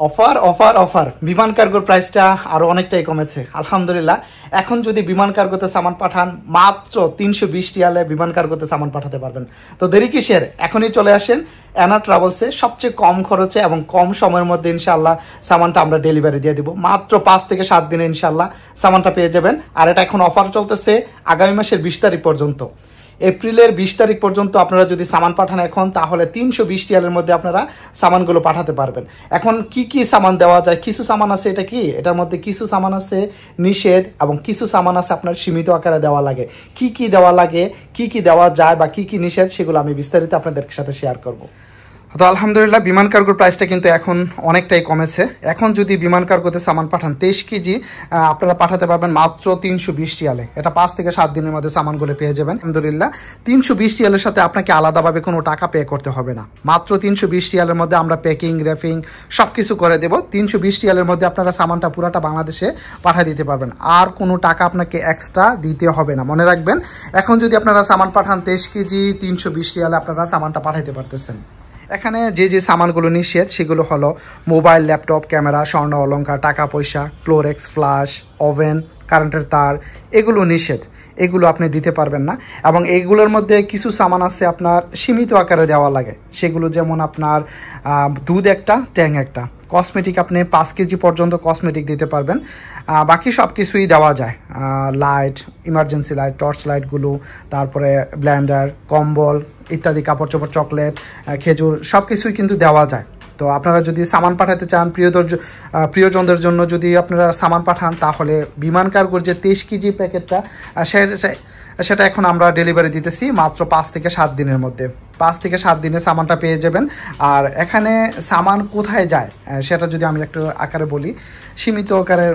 Offer offer offer বিমান কার্গোর প্রাইসটা আরো অনেকটাই কমেছে আলহামদুলিল্লাহ। এখন যদি বিমান কার্গোতে সামান পাঠান মাত্র 320 রিয়ালে বিমান কার্গোতে সামান পাঠাতে পারবেন। তো দেরি কিসের, এখনই চলে আসেন অ্যানা ট্রাভেলসে। সবচেয়ে কম খরচে এবং কম সময়ের মধ্যে ইনশাআল্লাহ সামানটা আমরা ডেলিভারি দিয়ে দিব। মাত্র 5 থেকে 7 দিনে ইনশাআল্লাহ সামানটা পেয়ে যাবেন। আর এটা এখন অফার চলতেছে আগামী মাসের 20 তারিখ পর্যন্ত। এপ্রিলের 20 তারিখ পর্যন্ত আপনারা যদি সামান পাঠান এখন, তাহলে 320 রিয়ালের মধ্যে আপনারা সামানগুলো পাঠাতে পারবেন। এখন কি কি সামান দেওয়া যায়, কিছু সামান আছে, এটা কি এটার মধ্যে কিছু সামান আছে নিষেধ এবং কিছু সামান আছে আপনার সীমিত আকারে দেওয়া লাগে। কি কি দেওয়া লাগে, কি কি দেওয়া যায় বা কি কি নিষেধ, সেগুলো আমি বিস্তারিত আপনাদের সাথে শেয়ার করব। তো আলহামদুলিল্লাহ বিমান কার্গোর প্রাইসটা কিন্তু এখন অনেকটাই কমেছে। এখন যদি বিমান কার্গোতে সামান পাঠান 23 কেজি আপনারা পাঠাতে পারবেন মাত্র 320 রিয়ালে। এটা 5 থেকে 7 দিনের মধ্যে সামানগুলো পেয়ে যাবেন আলহামদুলিল্লাহ। 320 রিয়ালের সাথে আপনাকে আলাদাভাবে কোনো টাকা পে করতে হবে না। মাত্র 320 রিয়ালের মধ্যে আমরা প্যাকিং র্যাপিং সব কিছু করে দেবো। 320 রিয়ালের মধ্যে আপনারা সামানটা পুরাটা বাংলাদেশে পাঠিয়ে দিতে পারবেন। আর কোনো টাকা আপনাকে এক্সট্রা দিতে হবে না, মনে রাখবেন। এখন যদি আপনারা সামান পাঠান 23 কেজি 320 রিয়ালে আপনারা সামানটা পাঠাইতে পারতেছেন। এখানে যে যে সামানগুলো নিষেধ সেগুলো হলো মোবাইল, ল্যাপটপ, ক্যামেরা, স্বর্ণ অলংকার, টাকা পয়সা, ক্লোরেক্স, ফ্লাশ, ওভেন, কারেন্টের তার, এগুলো নিষেধ। এগুলো আপনি দিতে পারবেন না। এবং এইগুলোর মধ্যে কিছু সামান আছে আপনার সীমিত আকারে দেওয়া লাগে, সেগুলো যেমন আপনার দুধ একটা, ট্যাং একটা। কসমেটিক আপনি 5 কেজি পর্যন্ত কসমেটিক দিতে পারবেন। বাকি সব কিছুই দেওয়া যায়, লাইট, ইমার্জেন্সি লাইট, টর্চ লাইটগুলো, তারপরে ব্লেন্ডার, কম্বল ইত্যাদি, কাপড় চোপড়, চকলেট, খেজুর সব কিছুই কিন্তু দেওয়া যায়। তো আপনারা যদি সামান পাঠাতে চান প্রিয়জনদের জন্য যদি আপনারা সামান পাঠান, তাহলে বিমান কার্গোর যে 23 কেজি প্যাকেটটা সেটা এখন আমরা ডেলিভারি দিতেছি মাত্র 5 থেকে 7 দিনের মধ্যে। 5 থেকে 7 দিনে সামানটা পেয়ে যাবেন। আর এখানে সামান কোথায় যায় সেটা যদি আমি একটু আকারে বলি, সীমিত আকারের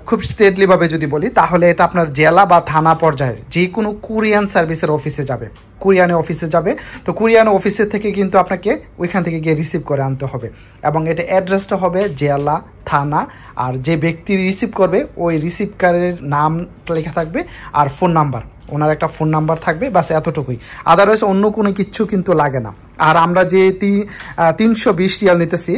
খুব স্টেটলিভাবে যদি বলি, তাহলে এটা আপনার জেলা বা থানা পর্যায়ে যে কোনো কুরিয়ান সার্ভিসের অফিসে যাবে, কুরিয়ানে অফিসে যাবে। তো কুরিয়ান অফিসের থেকে কিন্তু আপনাকে ওইখান থেকে গিয়ে রিসিভ করে আনতে হবে। এবং এটা অ্যাড্রেসটা হবে জেলা, থানা, আর যে ব্যক্তি রিসিভ করবে ওই রিসিভকারের নাম লেখা থাকবে আর ফোন নাম্বার, ওনার একটা ফোন নাম্বার থাকবে, বাস এতটুকুই। আদারওয়াইজ অন্য কোনো কিচ্ছু কিন্তু লাগে না। আর আমরা যে 320 রিয়াল নিতেছি